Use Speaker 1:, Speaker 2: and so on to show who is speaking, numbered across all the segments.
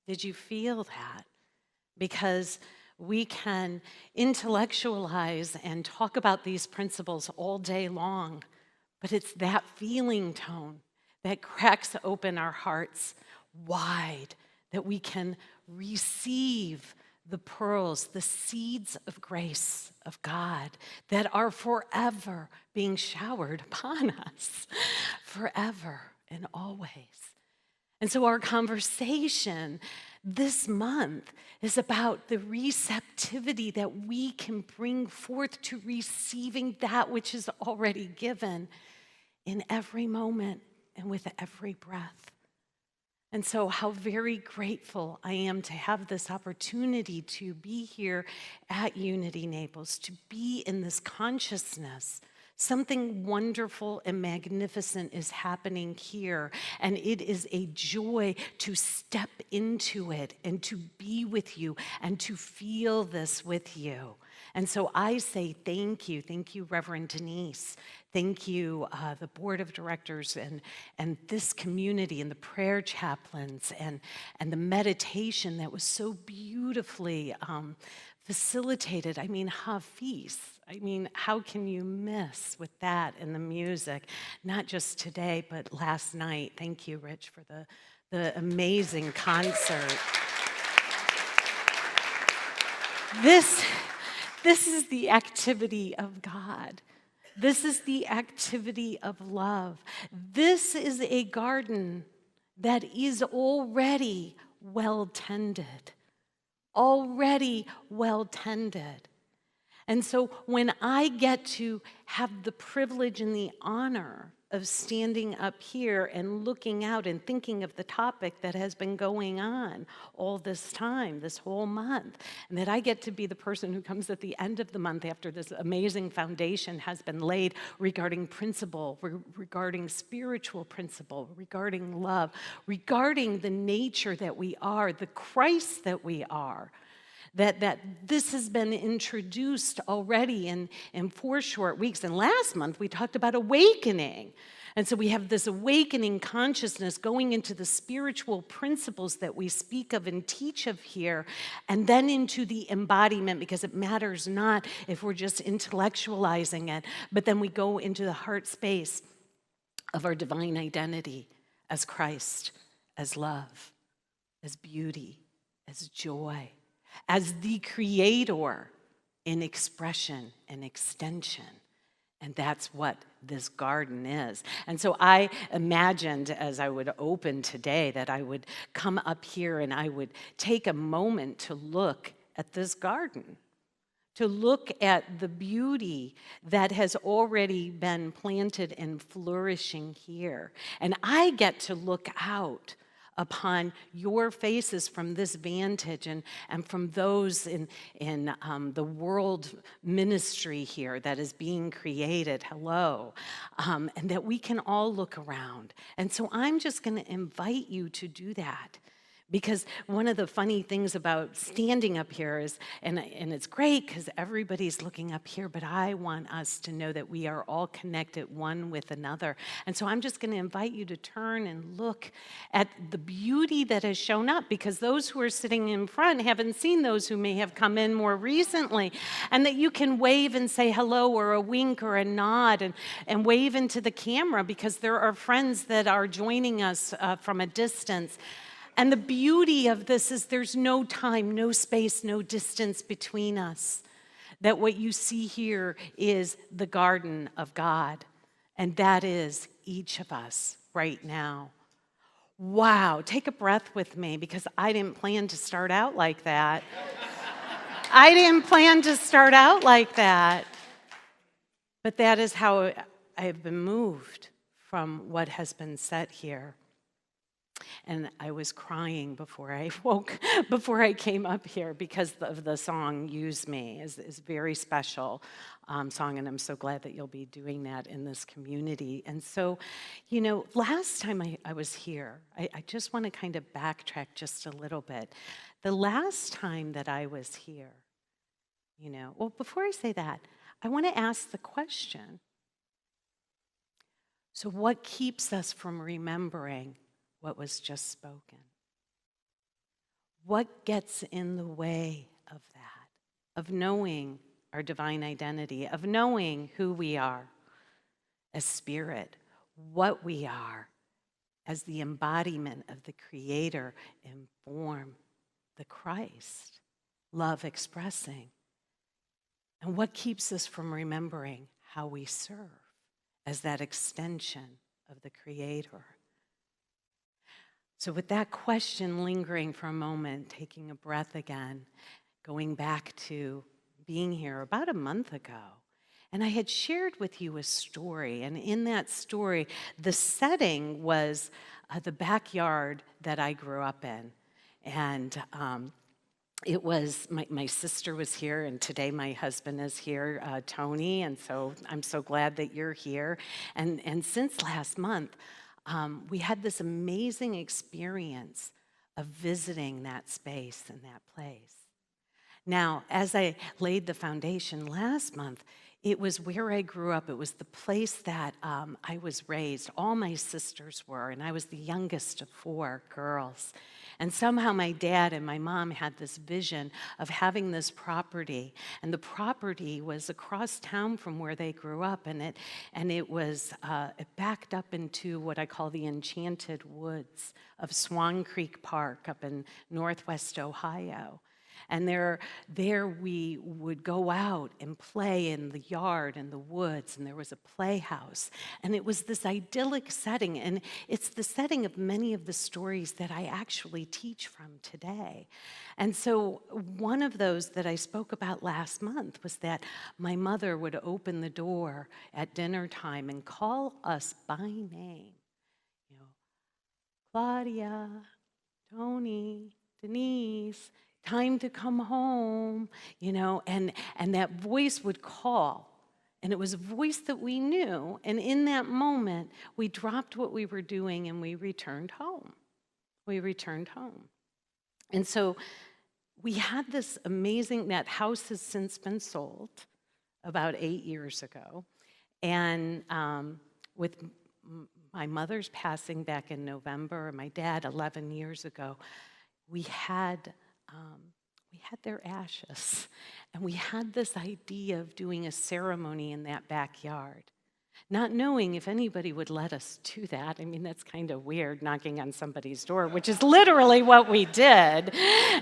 Speaker 1: Did you feel that? Because we can intellectualize and talk about these principles all day long, but it's that feeling tone that cracks open our hearts wide, that we can receive the pearls, the seeds of grace of God that are forever being showered upon us, forever and always. And so our conversation this month is about the receptivity that we can bring forth to receiving that which is already given in every moment and with every breath. And so how very grateful I am to have this opportunity to be here at Unity Naples, to be in this consciousness. Something wonderful and magnificent is happening here, and it is a joy to step into it and to be with you and to feel this with you. And so I say thank you, Reverend Denise. Thank you, the board of directors and this community and the prayer chaplains and the meditation that was so beautifully facilitated. I mean, Hafiz. I mean, how can you miss with that and the music? Not just today, but last night. Thank you, Rich, for the amazing concert. This is the activity of God. This is the activity of love. This is a garden that is already well tended. Already well tended. And so when I get to have the privilege and the honor of standing up here and looking out and thinking of the topic that has been going on all this time, this whole month, and that I get to be the person who comes at the end of the month after this amazing foundation has been laid regarding principle, regarding spiritual principle, regarding love, regarding the nature that we are, the Christ that we are. That this has been introduced already in 4 short weeks. And last month, we talked about awakening. And so we have this awakening consciousness going into the spiritual principles that we speak of and teach of here, and then into the embodiment, because it matters not if we're just intellectualizing it, but then we go into the heart space of our divine identity as Christ, as love, as beauty, as joy, as the creator in expression and extension. And that's what this garden is. And so I imagined as I would open today that I would come up here and I would take a moment to look at this garden, to look at the beauty that has already been planted and flourishing here. And I get to look out upon your faces from this vantage and from those in the world ministry here that is being created, hello, and that we can all look around. And so I'm just going to invite you to do that. Because one of the funny things about standing up here is, and it's great because everybody's looking up here, but I want us to know that we are all connected one with another. And so I'm just going to invite you to turn and look at the beauty that has shown up, because those who are sitting in front haven't seen those who may have come in more recently, and that you can wave and say hello or a wink or a nod and wave into the camera, because there are friends that are joining us from a distance. And the beauty of this is there's no time, no space, no distance between us. That what you see here is the garden of God. And that is each of us right now. Wow, take a breath with me, because I didn't plan to start out like that. I didn't plan to start out like that. But that is how I have been moved from what has been said here. And I was crying before I came up here, because of the song Use Me is very special song, and I'm so glad that you'll be doing that in this community. And so, last time I was here, I just want to kind of backtrack just a little bit. The last time that I was here, well, before I say that, I want to ask the question, so what keeps us from remembering what was just spoken? What gets in the way of that, of knowing our divine identity, of knowing who we are as spirit, what we are as the embodiment of the Creator in form, the Christ, love expressing? And what keeps us from remembering how we serve as that extension of the Creator? So with that question lingering for a moment, taking a breath again, going back to being here about a month ago, and I had shared with you a story, and in that story, the setting was the backyard that I grew up in. And it was, my sister was here, and today my husband is here, Tony, and so I'm so glad that you're here. And since last month, we had this amazing experience of visiting that space and that place. Now, as I laid the foundation last month, it was where I grew up. It was the place that I was raised. All my sisters were, and I was the youngest of 4 girls. And somehow my dad and my mom had this vision of having this property, and the property was across town from where they grew up, and it backed up into what I call the Enchanted Woods of Swan Creek Park up in Northwest Ohio. And there we would go out and play in the yard and the woods, and there was a playhouse. And it was this idyllic setting, and it's the setting of many of the stories that I actually teach from today. And so one of those that I spoke about last month was that my mother would open the door at dinner time and call us by name. You know, Claudia, Tony, Denise, time to come home, and that voice would call. And it was a voice that we knew, and in that moment, we dropped what we were doing and we returned home. And so we had this amazing, that house has since been sold about 8 years ago, and with my mother's passing back in November, and my dad 11 years ago, we had their ashes, and we had this idea of doing a ceremony in that backyard, not knowing if anybody would let us do that. I mean, that's kind of weird, knocking on somebody's door, which is literally what we did,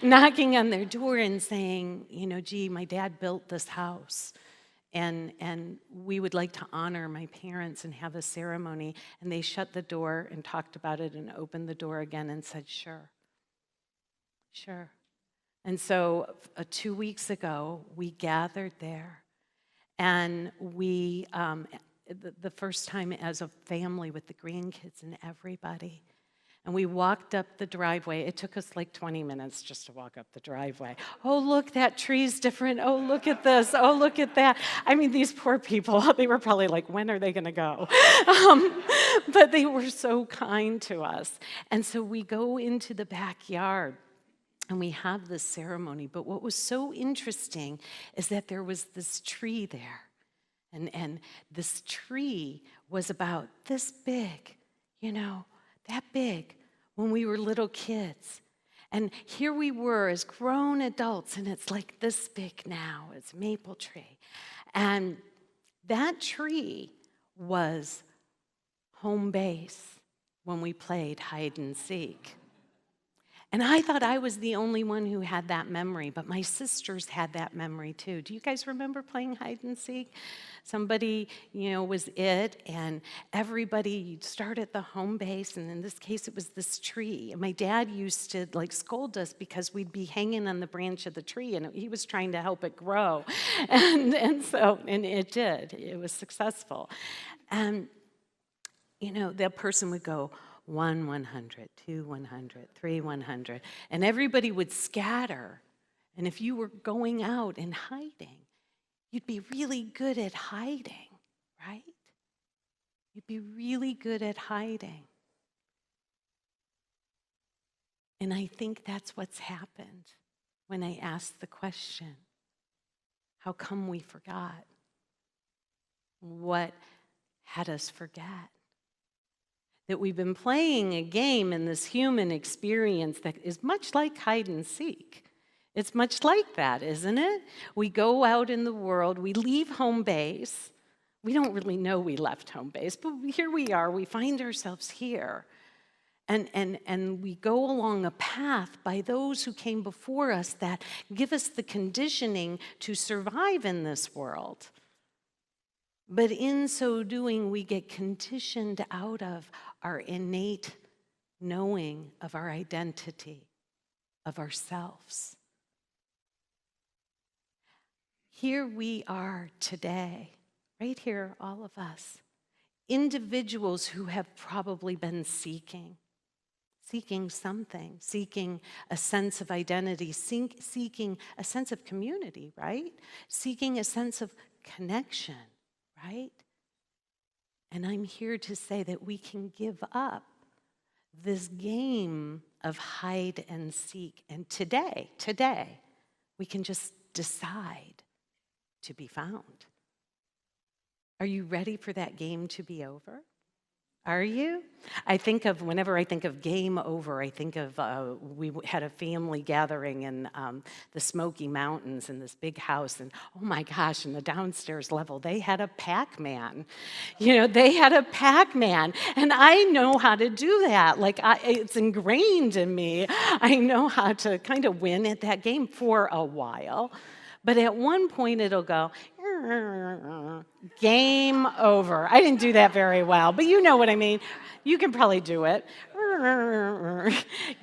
Speaker 1: knocking on their door and saying, gee, my dad built this house, and we would like to honor my parents and have a ceremony. And they shut the door and talked about it and opened the door again and said, sure. And so 2 weeks ago, we gathered there, and we, the first time as a family with the grandkids and everybody, and we walked up the driveway. It took us like 20 minutes just to walk up the driveway. Oh, look, that tree's different. Oh, look at this. Oh, look at that. I mean, these poor people, they were probably like, when are they going to go? But they were so kind to us. And so we go into the backyard, and we have this ceremony. But what was so interesting is that there was this tree there. And this tree was about this big, that big when we were little kids. And here we were as grown adults, and it's like this big now. It's a maple tree. And that tree was home base when we played hide and seek. And I thought I was the only one who had that memory, but my sisters had that memory too. Do you guys remember playing hide and seek? Somebody, was it, and everybody, you'd start at the home base, and in this case, it was this tree. And my dad used to scold us because we'd be hanging on the branch of the tree, and he was trying to help it grow. And it did. It was successful. And, that person would go, 1, 100, 2, 100, 3, 100. And everybody would scatter. And if you were going out and hiding, you'd be really good at hiding, right? You'd be really good at hiding. And I think that's what's happened when I asked the question, how come we forgot? What had us forget? that we've been playing a game in this human experience that is much like hide and seek. It's much like that, isn't it? We go out in the world, we leave home base. We don't really know we left home base, but here we are, we find ourselves here. And we go along a path by those who came before us that give us the conditioning to survive in this world. But in so doing, we get conditioned out of our innate knowing of our identity, of ourselves. Here we are today, right here, all of us, individuals who have probably been seeking something, seeking a sense of identity, seeking a sense of community, right? Seeking a sense of connection, right? And I'm here to say that we can give up this game of hide and seek. And today, we can just decide to be found. Are you ready for that game to be over? Are you? Whenever I think of game over, I think of, we had a family gathering in the Smoky Mountains in this big house, and oh my gosh, in the downstairs level, they had a Pac-Man. They had a Pac-Man, and I know how to do that. It's ingrained in me. I know how to kind of win at that game for a while. But at one point, it'll go, game over. I didn't do that very well, but you know what I mean. You can probably do it.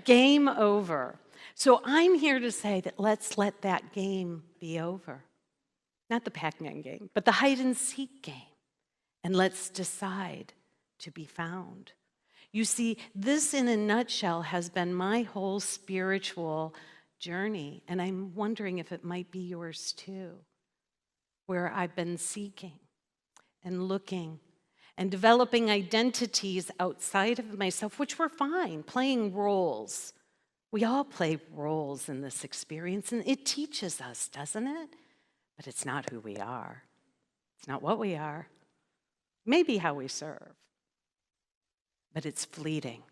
Speaker 1: Game over. So I'm here to say that let's let that game be over. Not the Pac-Man game, but the hide and seek game. And let's decide to be found. You see, this in a nutshell has been my whole spiritual journey, and I'm wondering if it might be yours too, where I've been seeking and looking and developing identities outside of myself, which were fine, playing roles. We all play roles in this experience, and it teaches us, doesn't it? But it's not who we are. It's not what we are. Maybe how we serve, but it's fleeting.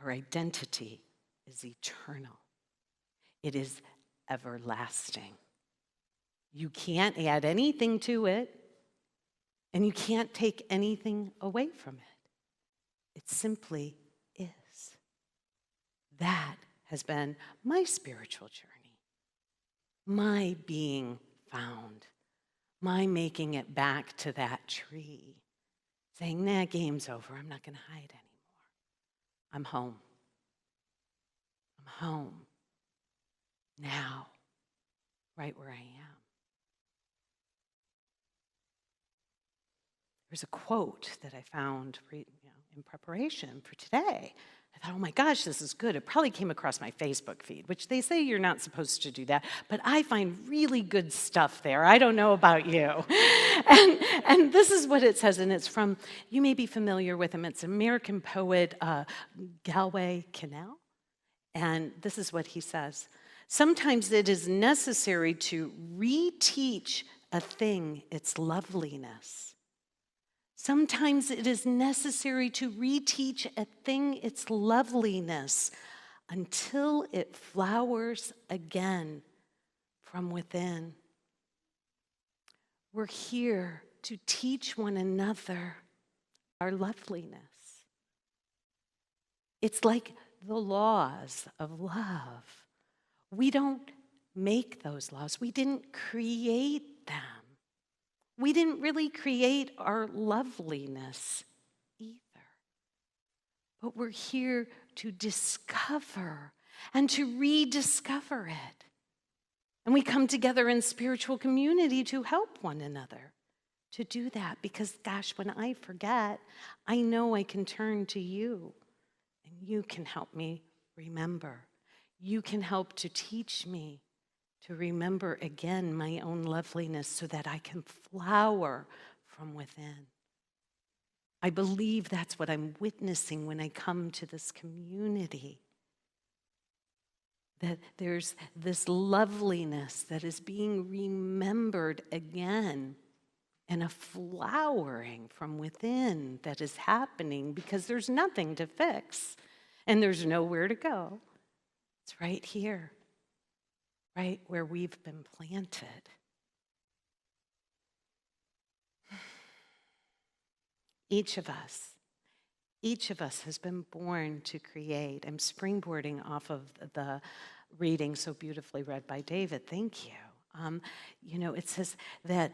Speaker 1: Our identity is eternal. It is everlasting. You can't add anything to it, and you can't take anything away from it. It simply is. That has been my spiritual journey, my being found, my making it back to that tree, saying, nah, game's over. I'm not going to hide anymore. I'm home. I'm home now, right where I am. There's a quote that I found in preparation for today. I thought, oh my gosh, this is good. It probably came across my Facebook feed, which they say you're not supposed to do that, but I find really good stuff there. I don't know about you. And this is what it says, and it's from, you may be familiar with him, it's American poet Galway Kinnell. And this is what he says. Sometimes it is necessary to reteach a thing its loveliness. Sometimes it is necessary to reteach a thing its loveliness until it flowers again from within. We're here to teach one another our loveliness. It's like the laws of love. We don't make those laws. We didn't create them. We didn't really create our loveliness either. But we're here to discover and to rediscover it. And we come together in spiritual community to help one another to do that. Because, gosh, when I forget, I know I can turn to you. And you can help me remember. You can help to teach me to remember again my own loveliness so that I can flower from within. I believe that's what I'm witnessing when I come to this community. That there's this loveliness that is being remembered again and a flowering from within that is happening because there's nothing to fix and there's nowhere to go. It's right here, right where we've been planted. Each of us has been born to create. I'm springboarding off of the reading so beautifully read by David. Thank you. It says that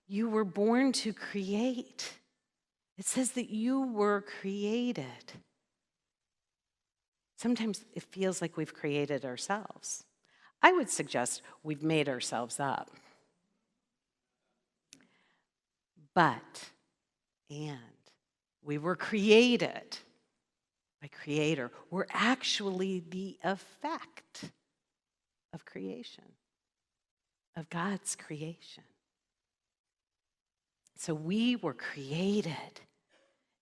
Speaker 1: you were born to create. It says that you were created. Sometimes it feels like we've created ourselves. I would suggest we've made ourselves up. And we were created by Creator. We're actually the effect of creation, of God's creation. So we were created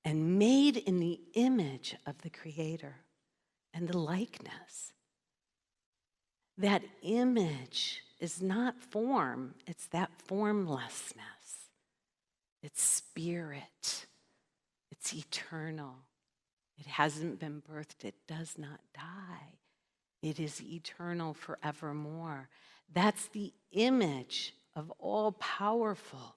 Speaker 1: and made in the image of the Creator and the likeness. That image is not form, it's that formlessness. It's spirit. It's eternal. It hasn't been birthed. It does not die. It is eternal forevermore. That's the image of all-powerful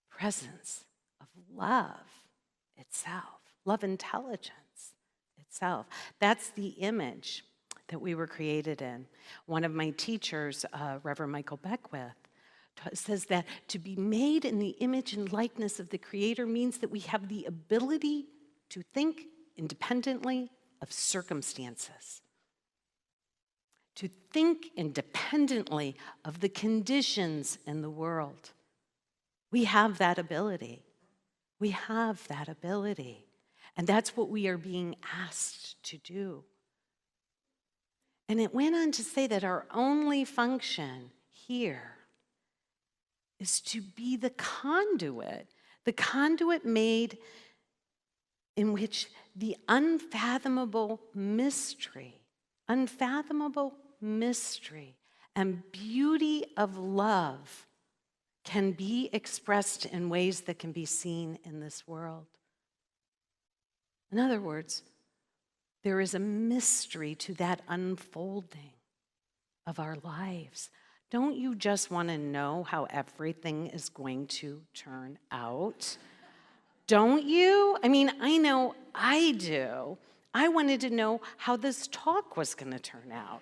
Speaker 1: presence of love itself, love intelligence itself. That's the image that we were created in. One of my teachers, Reverend Michael Beckwith, says that to be made in the image and likeness of the Creator means that we have the ability to think independently of circumstances, to think independently of the conditions in the world. We have that ability. We have that ability. And that's what we are being asked to do. And it went on to say that our only function here is to be the conduit made in which the unfathomable mystery and beauty of love can be expressed in ways that can be seen in this world. In other words, there is a mystery to that unfolding of our lives. Don't you just want to know how everything is going to turn out? Don't you? I mean, I know I do. I wanted to know how this talk was going to turn out,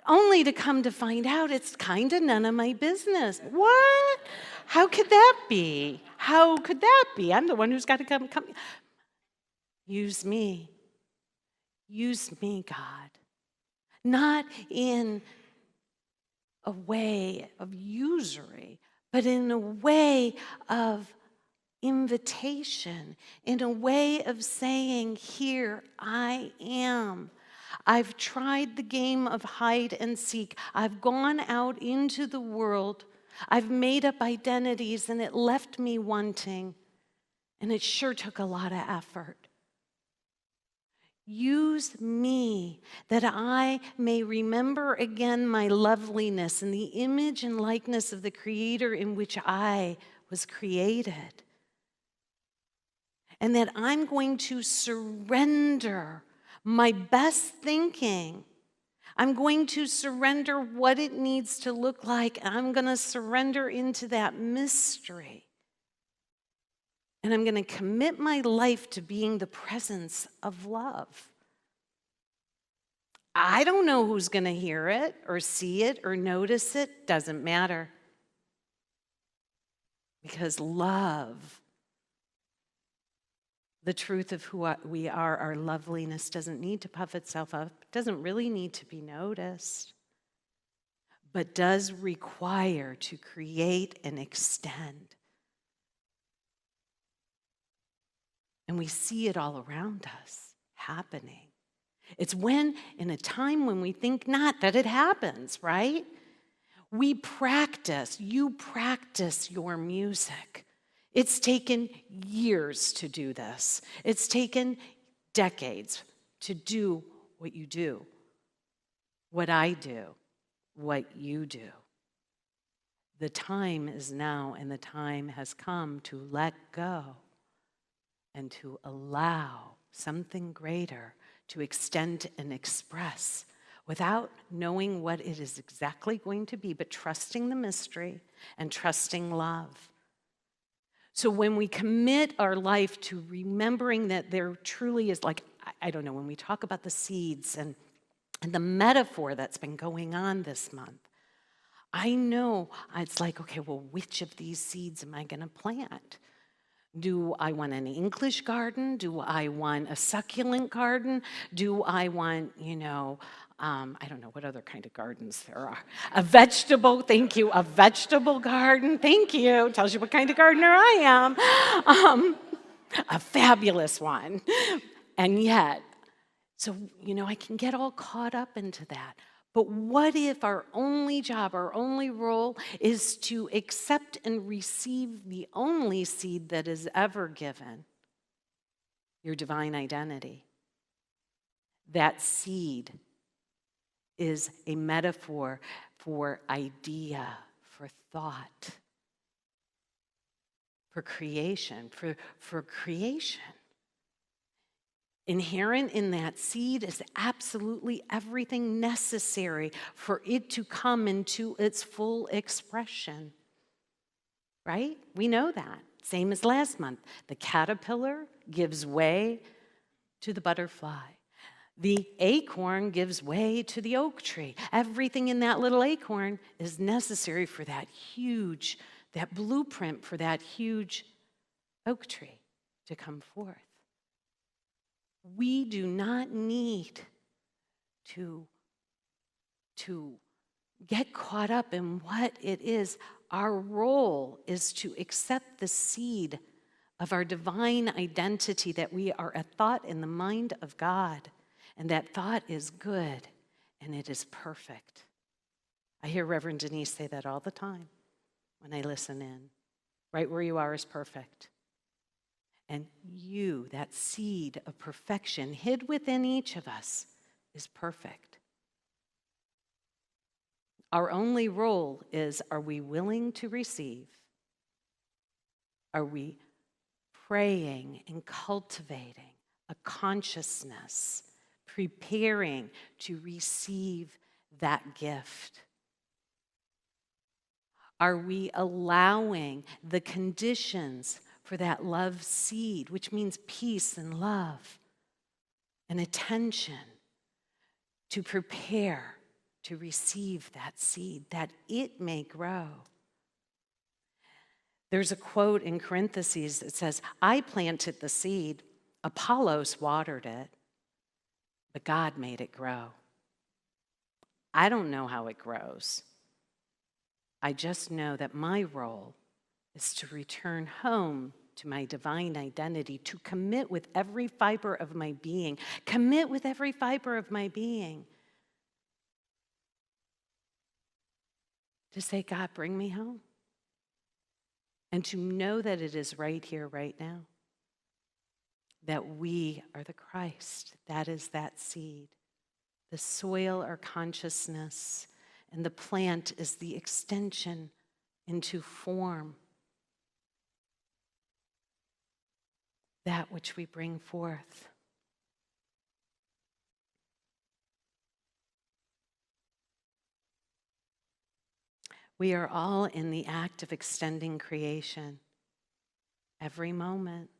Speaker 1: only to come to find out it's kind of none of my business. What? How could that be? How could that be? I'm the one who's got to come. Use me. Use me, God. Not in a way of usury, but in a way of invitation, in a way of saying, here I am. I've tried the game of hide and seek. I've gone out into the world. I've made up identities, and it left me wanting. And it sure took a lot of effort. Use me that I may remember again my loveliness and the image and likeness of the Creator in which I was created. And that I'm going to surrender my best thinking. I'm going to surrender what it needs to look like. I'm going to surrender into that mystery. And I'm going to commit my life to being the presence of love. I don't know who's going to hear it or see it or notice it. Doesn't matter. Because love, the truth of who we are, our loveliness, doesn't need to puff itself up, doesn't really need to be noticed, but does require to create and extend. And we see it all around us happening. It's when, in a time when we think not, that it happens, right? You practice your music. It's taken years to do this. It's taken decades to do what you do, what I do, what you do. The time is now, and the time has come to let go and to allow something greater to extend and express without knowing what it is exactly going to be, but trusting the mystery and trusting love. So when we commit our life to remembering that there truly is, like, I don't know, when we talk about the seeds and the metaphor that's been going on this month, I know it's like, okay, well, which of these seeds am I going to plant? Do I want an English garden? Do I want a succulent garden? Do I want, I don't know what other kind of gardens there are. A vegetable, thank you, a vegetable garden, thank you. Tells you what kind of gardener I am. A fabulous one. And yet, so, I can get all caught up into that. But what if our only job, our only role is to accept and receive the only seed that is ever given? Your divine identity. That seed is a metaphor for idea, for thought, for creation, for creation. Inherent in that seed is absolutely everything necessary for it to come into its full expression. Right? We know that. Same as last month. The caterpillar gives way to the butterfly. The acorn gives way to the oak tree. Everything in that little acorn is necessary for that blueprint for that huge oak tree to come forth. We do not need to get caught up in what it is. Our role is to accept the seed of our divine identity, that we are a thought in the mind of God, and that thought is good and it is perfect. I hear Reverend Denise say that all the time when I listen in. Right where you are is perfect. And you, that seed of perfection hid within each of us, is perfect. Our only role is, are we willing to receive? Are we praying and cultivating a consciousness, preparing to receive that gift? Are we allowing the conditions for that love seed, which means peace and love and attention, to prepare to receive that seed, that it may grow? There's a quote in parentheses that says, I planted the seed, Apollos watered it, but God made it grow. I don't know how it grows. I just know that my role is to return home to my divine identity, to commit with every fiber of my being, commit with every fiber of my being, to say, God, bring me home. And to know that it is right here, right now, that we are the Christ. That is that seed. The soil, our consciousness, and the plant is the extension into form. That which we bring forth. We are all in the act of extending creation. Every moment,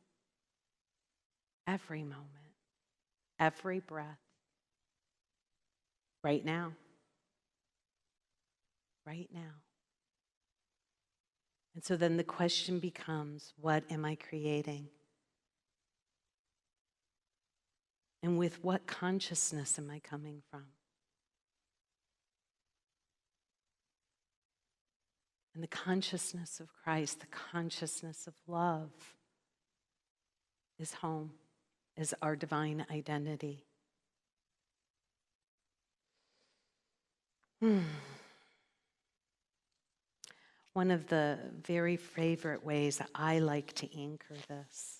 Speaker 1: every breath. Right now. Right now. And so then the question becomes, what am I creating? And with what consciousness am I coming from? And the consciousness of Christ, the consciousness of love, is home, is our divine identity. One of the very favorite ways that I like to anchor this.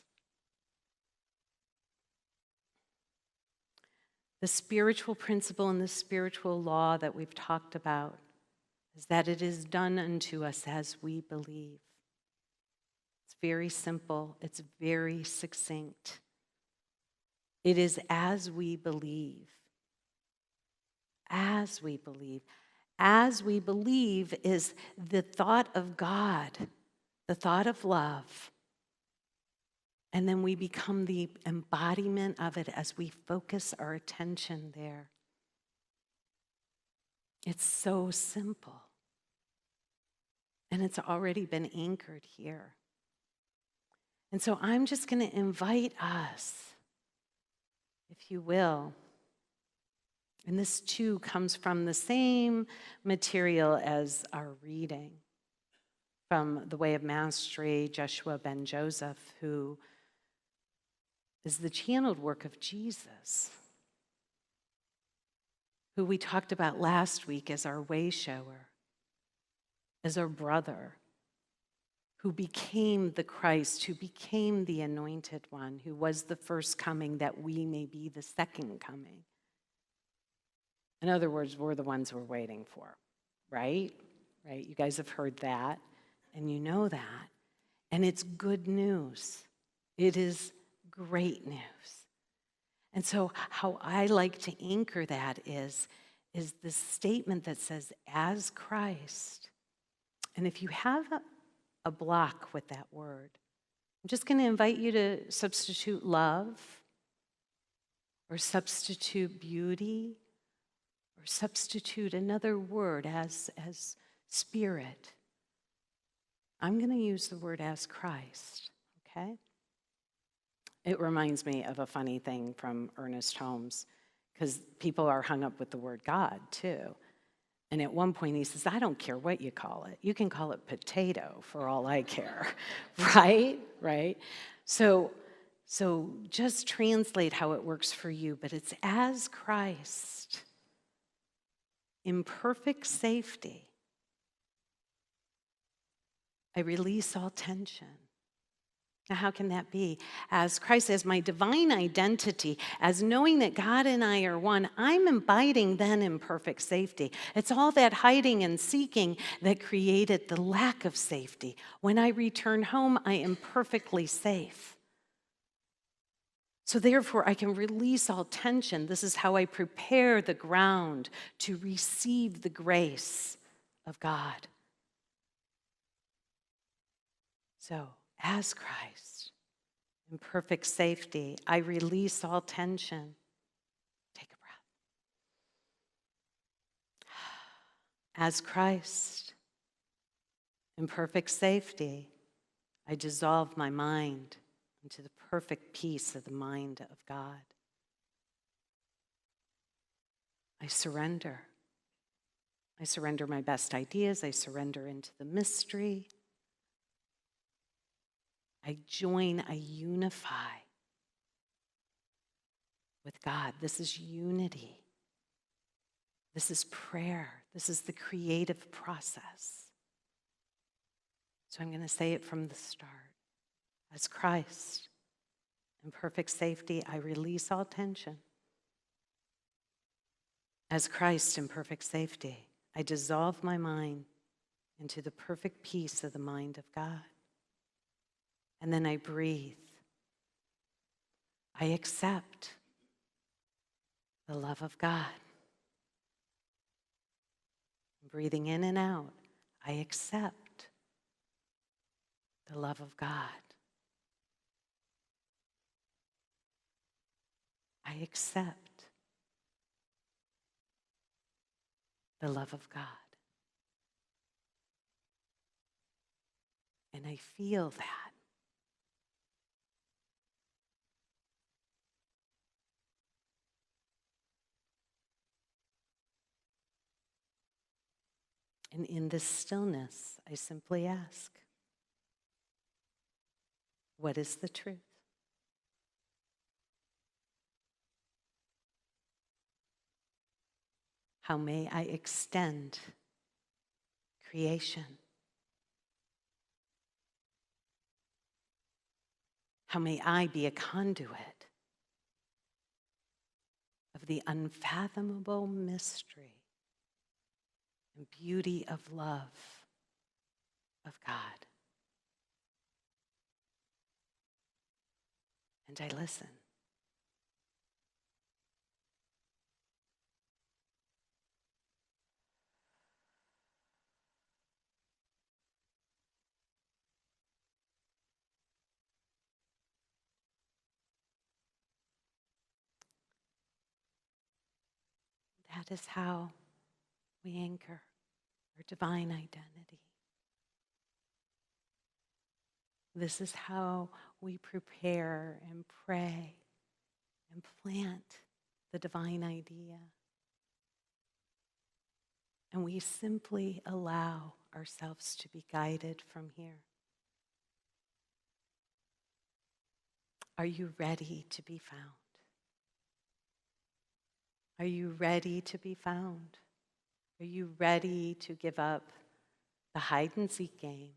Speaker 1: The spiritual principle and the spiritual law that we've talked about is that it is done unto us as we believe. It's very simple. It's very succinct. It is as we believe. As we believe. As we believe is the thought of God, the thought of love. And then we become the embodiment of it as we focus our attention there. It's so simple. And it's already been anchored here. And so I'm just going to invite us, if you will, and this too comes from the same material as our reading from The Way of Mastery, Joshua Ben Joseph, who is the channeled work of Jesus, who we talked about last week as our way shower, as our brother, who became the Christ, who became the anointed one, who was the first coming that we may be the second coming. In other words, we're the ones we're waiting for, right? Right? You guys have heard that, and you know that. And it's good news. It is great news. And so how I like to anchor that is this statement that says, as Christ. And if you have a block with that word, I'm just going to invite you to substitute love or substitute beauty or substitute another word as spirit. I'm going to use the word as Christ, okay? It reminds me of a funny thing from Ernest Holmes, because people are hung up with the word God, too. And at one point he says, I don't care what you call it. You can call it potato for all I care, right? Right? So just translate how it works for you, but it's as Christ, in perfect safety, I release all tension. Now, how can that be? As Christ, as my divine identity, as knowing that God and I are one, I'm abiding then in perfect safety. It's all that hiding and seeking that created the lack of safety. When I return home, I am perfectly safe. So therefore, I can release all tension. This is how I prepare the ground to receive the grace of God. So, as Christ, in perfect safety, I release all tension. Take a breath. As Christ, in perfect safety, I dissolve my mind into the perfect peace of the mind of God. I surrender. I surrender my best ideas. I surrender into the mystery. I join, I unify with God. This is unity. This is prayer. This is the creative process. So I'm going to say it from the start. As Christ, in perfect safety, I release all tension. As Christ, in perfect safety, I dissolve my mind into the perfect peace of the mind of God. And then I breathe. I accept the love of God. Breathing in and out, I accept the love of God. I accept the love of God. And I feel that. And in this stillness, I simply ask, what is the truth? How may I extend creation? How may I be a conduit of the unfathomable mystery and beauty of love of God. And I listen. That is how we anchor our divine identity. This is how we prepare and pray and plant the divine idea. And we simply allow ourselves to be guided from here. Are you ready to be found? Are you ready to be found? Are you ready to give up the hide and seek game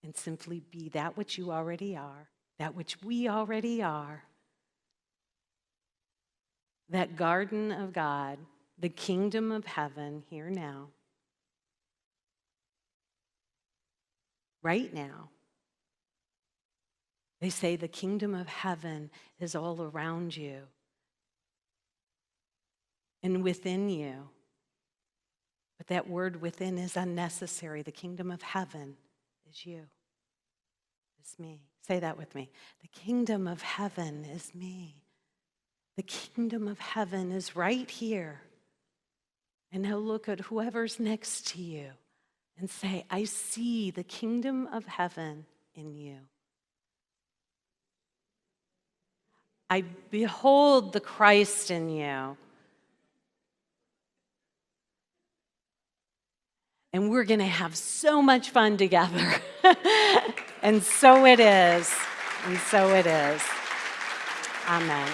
Speaker 1: and simply be that which you already are, that which we already are? That garden of God, the kingdom of heaven here now, right now. They say the kingdom of heaven is all around you and within you. But that word within is unnecessary. The kingdom of heaven is you, is me. Say that with me. The kingdom of heaven is me. The kingdom of heaven is right here. And now look at whoever's next to you and say, I see the kingdom of heaven in you. I behold the Christ in you. And we're going to have so much fun together. And so it is. And so it is. Amen.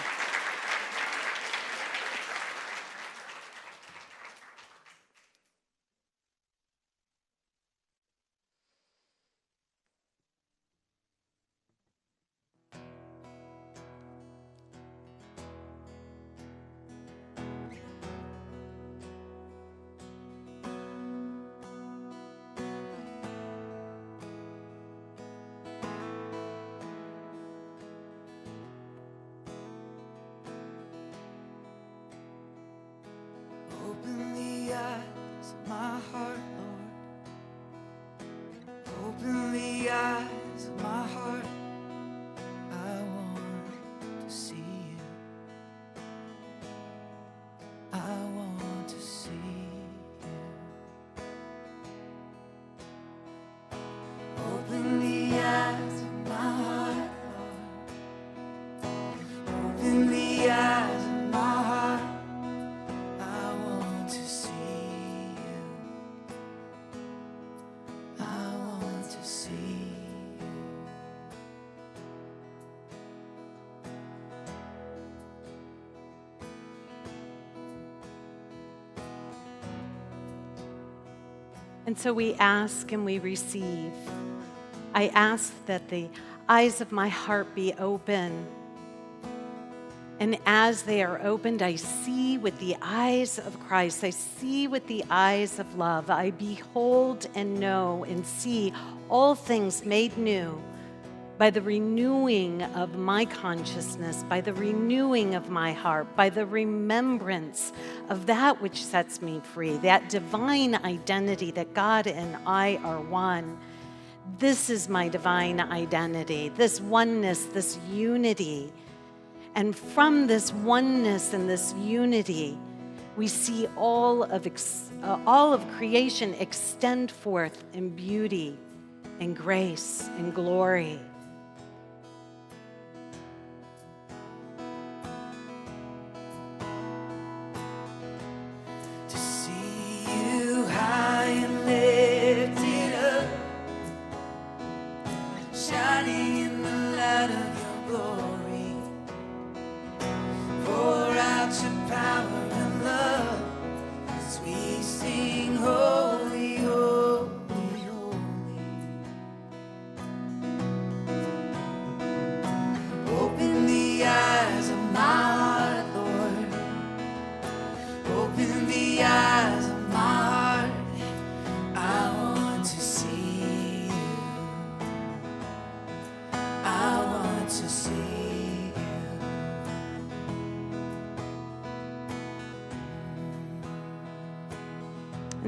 Speaker 2: Open the eyes of my heart, Lord. Open the eyes of my heart. I want to see you. I want to see you. Open the eyes of my heart, Lord. Open the eyes of my heart. I want to see you. I want to see you.
Speaker 1: And so we ask and we receive. I ask that the eyes of my heart be open. And as they are opened, I see with the eyes of Christ. I see with the eyes of love. I behold and know and see all things made new by the renewing of my consciousness, by the renewing of my heart, by the remembrance of that which sets me free, that divine identity that God and I are one. This is my divine identity, this oneness, this unity. And from this oneness and this unity, we see all of creation extend forth in beauty and grace and glory.
Speaker 2: To see you high and lifted up, shining in the light of your glory. Pour out your power and love as we sing holy, holy, holy.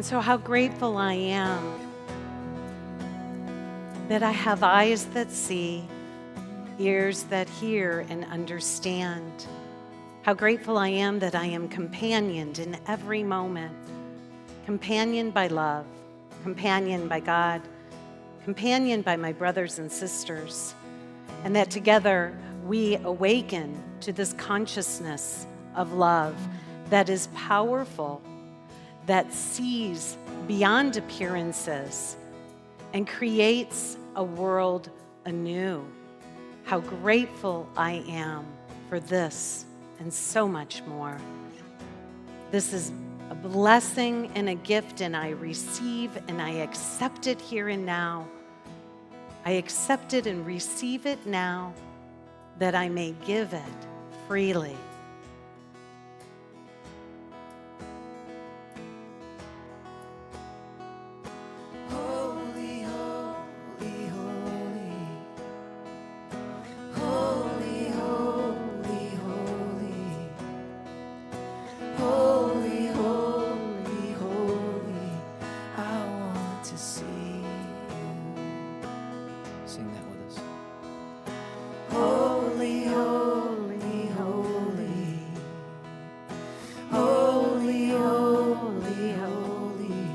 Speaker 1: And so, how grateful I am that I have eyes that see, ears that hear and understand. How grateful I am that I am companioned in every moment, companioned by love, companioned by God, companioned by my brothers and sisters, and that together we awaken to this consciousness of love that is powerful, that sees beyond appearances and creates a world anew. How grateful I am for this and so much more. This is a blessing and a gift, and I receive and I accept it here and now. I accept it and receive it now that I may give it freely.
Speaker 2: Holy, holy, holy. Holy, holy, holy. Holy, holy, holy. I want to see you. Sing that with us. Holy, holy, holy. Holy, holy, holy.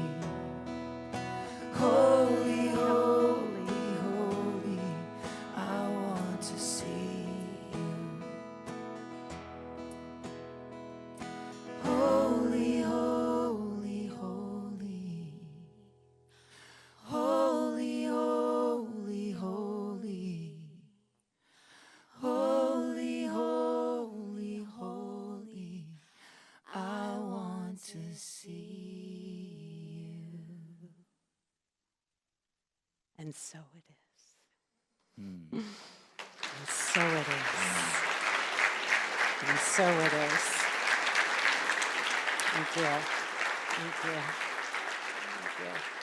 Speaker 2: Holy, holy, holy. I want to see you. Holy, holy, holy. Holy, holy, holy. Holy, holy, holy. I want to see you.
Speaker 1: And so it is. And so it is. And so it is. Thank you. Thank you. Thank you.